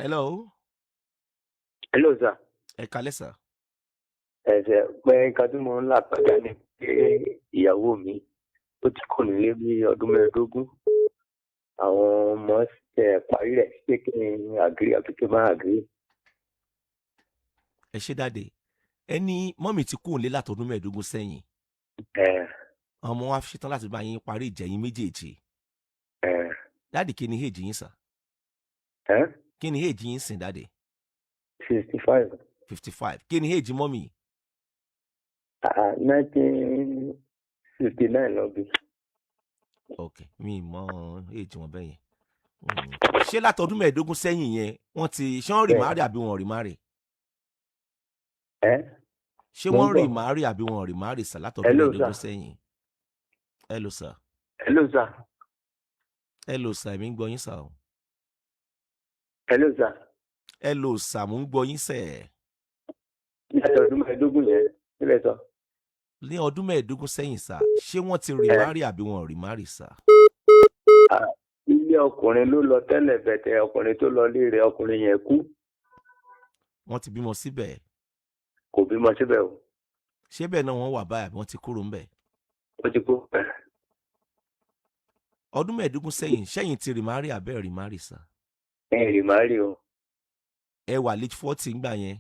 Hello. Hello, sir. Ẹ kálẹ́ sir. Ẹ̀sẹ̀ pé nǹkan tí mo ń là kọjá ni pé ìyàwó mi ó ti kò nílé bí ọdún 15. Àwọn ọmọ parí rẹ̀ pé kí n àgírí àbí kí n má àgírí. Ẹ ṣé dáde. Ẹni mọ́mì ti kúrò nílé látọdún 15 sẹ́yìn. Ọmọ wa ṣetán láti bá yín parí ìjà yín méjèèjì. Dáàdì kí ni èjì yín sà? Kí ni èjì yín sìn dáàdì? 55. 55. Kí ni èjì mọ́mì? 1959 lọ bí. Ok, mi mọ èjì wọn bẹ́yẹn. Ṣé látọdún 15 sẹ́yìn yẹn wọ́n ti ṣé wọ́n rì márì àbí wọn rì márì? Ṣé wọ́n rì márì àbí wọn rì márì sà látọdún 15 sẹ́yìn? Hello sir. Hello sir. Hello sir, mi ń gbọ́ yín sà o. Hello sir. Hello sir, mo ń gbọ́ yín sẹ̀. Láti ọdún 15 yẹn sílẹ̀ sọ. Ní ọdún 15 sẹ́yìn sà, ṣé wọ́n ti rì márì àbí wọn rì márì sà? Ilé ọkùnrin ló lọ tẹ́lẹ̀ bẹ̀tẹ̀ ọkùnrin tó lọ lé rẹ̀ ọkùnrin yẹn kú. Wọ́n ti bímọ síbẹ̀. Kò bímọ síbẹ̀ o. Ṣé bẹ́ẹ̀ náà wọ́n wà báyìí àbí wọ́n ti kúrò ńbẹ̀? Wọ́n ti kú. Ọdún 15 sẹ́yìn ṣẹ́yìn ti rì márì àbẹ́ rì márì sà? Rì márì o. Ẹ wà late 40 ńgbà yẹn.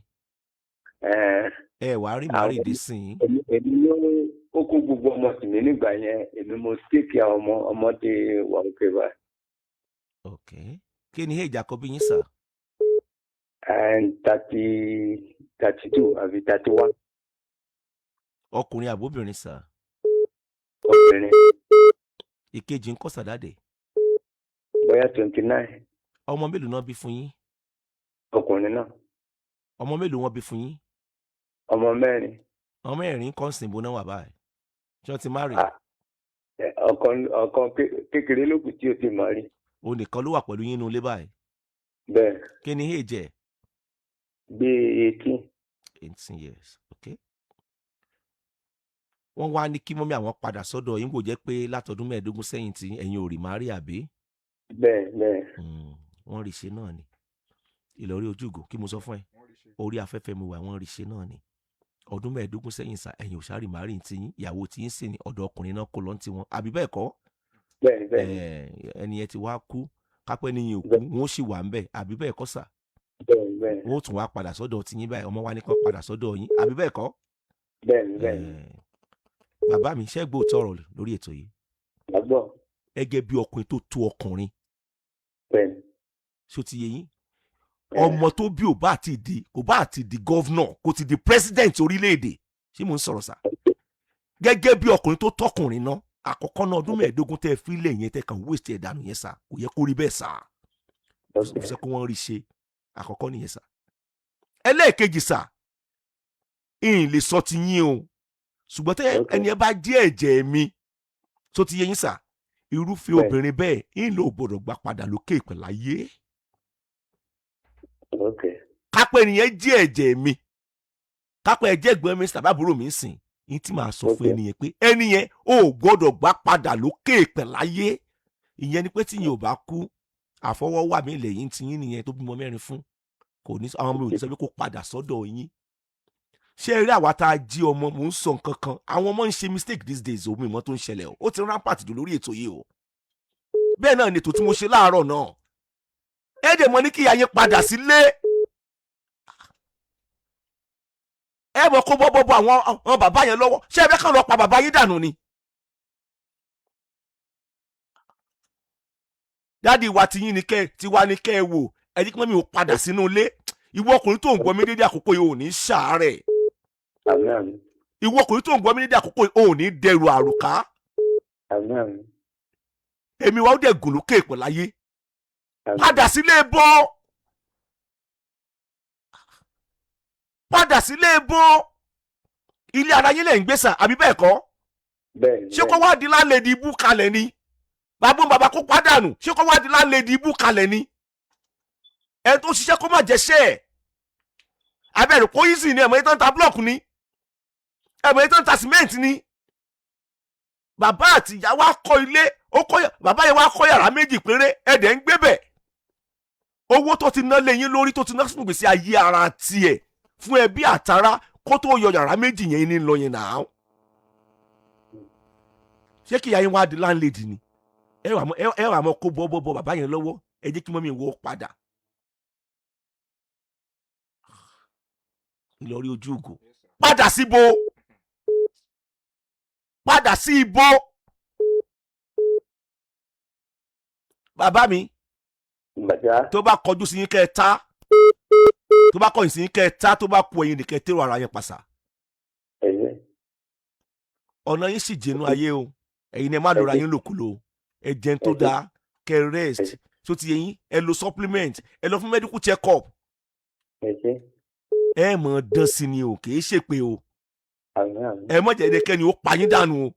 Ẹ wà rì márì dé sìn. Èmi ló ó kó gbogbo ọmọ sí mi nígbà yẹn èmi mo téèkì àwọn ọmọdé wà òkè báyìí. Ok. Kí ni èjì àkọ́bí yín sà? 32 àbí 31. Ọkùnrin àbóbìnrin sà? Obìnrin. Ìkejì ń kọ́ sàdáde. Bóyá 29. Ọmọ mélòó náà bí fún yín? Ọkùnrin náà. Ọmọ mélòó wọn bí fún yín? Ọmọ 4. Ọmọ 4 kọ́ sìn bó náà wà báyìí. Ṣé wọ́n ti má rì? Ọ̀kan kékeré ló kù tí ó ti má rí. Òun nìkan ló wà pẹ̀lú yín nínú ilé báyìí. Bẹ́ẹ̀. Kí ni èjì ẹ̀? Bí 18. 18 years, ok. Wọ́n wá ní kí mọ́mí àwọn padà sọ́dọ̀ yín kò jẹ́ pé látọdún 15 sẹ́yìn tí ẹ̀yin ò rì márì àbí? Bẹ́ẹ̀. Wọ́n rí ṣe náà ni. Ìlọrí ojúgò kí mo sọ fún ẹ. Orí afẹ́fẹ́ mi wà wọ́n rí ṣe náà ni. Ọdún 15 sẹ́yìn sà ẹ̀yin ò ṣàrì márì tí yín ìyàwó tí yín sì ní ọ̀dọ̀ ọkùnrin náà kó lọ́n ti wọn àbí bẹ́ẹ̀ kọ́? Bẹ́ẹ̀. Ẹni yẹn ti wá kú kápẹ́ níyìn òkú wọn ó sì wà ń bẹ̀ àbí bẹ́ẹ̀ kọ́ sà? Bẹ́ẹ̀. Wọ́n ó tún wá padà sọ́dọ̀ tí yín báyìí ọmọ wa ní kán padà sọ́dọ̀ yín àbí bẹ́ẹ̀ kọ́? Bẹ́ẹ̀. Bàbá mi ṣẹ́ gbọ́ òótọ́ ọ̀rọ̀ lórí ètò yìí. Àgbọ̀. Gẹ́gẹ́ bí ọkùnrin tó tó ọkùnrin. Bẹ́ẹ̀. Ṣó ti yé yín? Ọmọ tó bí kò bá ti di gọ́vnọ̀ kò ti di president orílẹ̀-èdè ṣé mo ń sọ̀rọ̀ sà? Gẹ́gẹ́ bí ọkùnrin tó tọkùnrin náà àkọ́kọ́ náà ọdún 15 tẹ́ fi lẹ̀ yẹn tẹ́ kàn waste ẹ̀ dànù yẹn sà kò yẹ kó rí bẹ́ẹ̀ sà. Ó fẹ́ kó wọ́n rí ṣe àkọ́kọ́ nìyẹn sà. Ẹlẹ́ẹ̀kejì sà ìyìn lè sọ ti yín o ṣùgbọ́n tẹ́ ẹni ẹ bá jẹ́ ẹ̀jẹ̀ mi tó ti yé yín sà irúfẹ́ obìnrin bẹ́ẹ̀ ìyìn ló gbọ́dọ̀ gbà padà lókè ìpẹ̀láyé. Kápẹ́ ẹnìyẹn jẹ́ ẹ̀jẹ̀ mi kápẹ́ ẹ̀jẹ̀ ẹ̀gbọ́n mi sàbábúrò mi sìn yín tí màá sọ fún ẹnìyẹn pé ẹnìyẹn ò gbọ́dọ̀ gbà padà lókè ìpẹ̀láyé. Ìyẹn ni pé tí yín ò bá kú àfọwọ́wà mi lẹ́yìn tí yín nìyẹn tó bímọ 4 fún kò ní àwọn ọmọ òní sọ pé kó padà sọ́dọ̀ yín. Ṣé eré àwa tá a jí ọmọ mò ń sọ nǹkan kan àwọn ọmọ ń ṣe mistake these days omi ìmọ̀ tó ń ṣẹlẹ̀ o ó ti rampart jù lórí ètò yìí o. Bẹ́ẹ̀ náà ni ètò tí mo ṣe láàárọ̀ náà ẹ dẹ̀ mọ̀ ní kí ìyá yín padà sílé. Ẹ mọ̀ kó bọ́bọ́ àwọn bàbá yẹn lọ́wọ́ ṣé ẹ fẹ́ kàn lọ pa bàbá yín dànù ni. Dáàdi ìwà tiyín ni tiwa ni kẹ́ ẹ wò ẹ ní kí mọ́mí ò padà sínú ilé. Ìwọ ọkùnrin tó ń gbọ́ mi dédé àkókò yìí ò ní ṣàárẹ̀. Ìwọ ọkùnrin tó ń gbọ́ mi dédé àkókò yìí ò ní dẹrù àrùká. Èmi wa ó dẹ̀ gùn lókè ìpẹ̀láyé. Padà sílé bọ́. Padà sílé bọ́. Ilé ara yín lẹ̀ ń gbé sà àbí bẹ́ẹ̀ kọ́? Ṣé kó wá di láńlẹ́dì ibú kalẹ̀ ni? Bàbá kó pàdánù ṣé kó wá di láńlẹ́dì ibú kalẹ̀ ni? Ẹ tó ṣiṣẹ́ kó má jẹ́ṣẹ́ ẹ̀. Abẹ́rẹ́ kó yí sí ni ẹ̀mọ́ yìí tó ń ta blọ́ọ̀kù ni. Ẹ̀mọ́ yìí tó ń ta sìmẹ́ǹtì ni. Bàbá àti ìyá wa kọ́ ilé bàbá yẹn wá kọ́ yàrá 2 péré ẹ̀dẹ̀ ń gbé bẹ̀. owó tó ti ná lẹ́yìn lórí tó ti ná fún gbèsè ayé ara tiẹ̀ fún ẹbí àtàrà kó tó yọ yàrá méjì yẹn ní lọ yẹn náà. ṣé kí ìyá yín wá di láńlẹ́dì ni ẹ wà mọ́ kó bọ́ bàbá yẹn lọ́wọ́ ẹ jẹ́ kí mọ́mí wọ́ padà. Ìlọrí ojú ògo padà síbo padà sí ibo. Bàbá mi tó bá kọjú sí yín kẹ́ ẹ ta tó bá kọ̀yìn sí yín kẹ́ ẹ ta tó bá ku ẹ̀yìn nìkẹ́ tẹ́rọ ara yẹn pàṣà. ọ̀nà yín sì jẹ́nu ayé o ẹ̀yin ẹ má lọ́ra yín lòkulò ẹ jẹun tó dáa kẹ́ rest tó ti yẹ yín ẹ lo supplement ẹ lọ fún medical check up ẹ mọ̀ dán sí ni o kì í ṣe pé o ẹ mọ̀ jẹ́ ẹnikẹ́ni ó pa yín dànù o.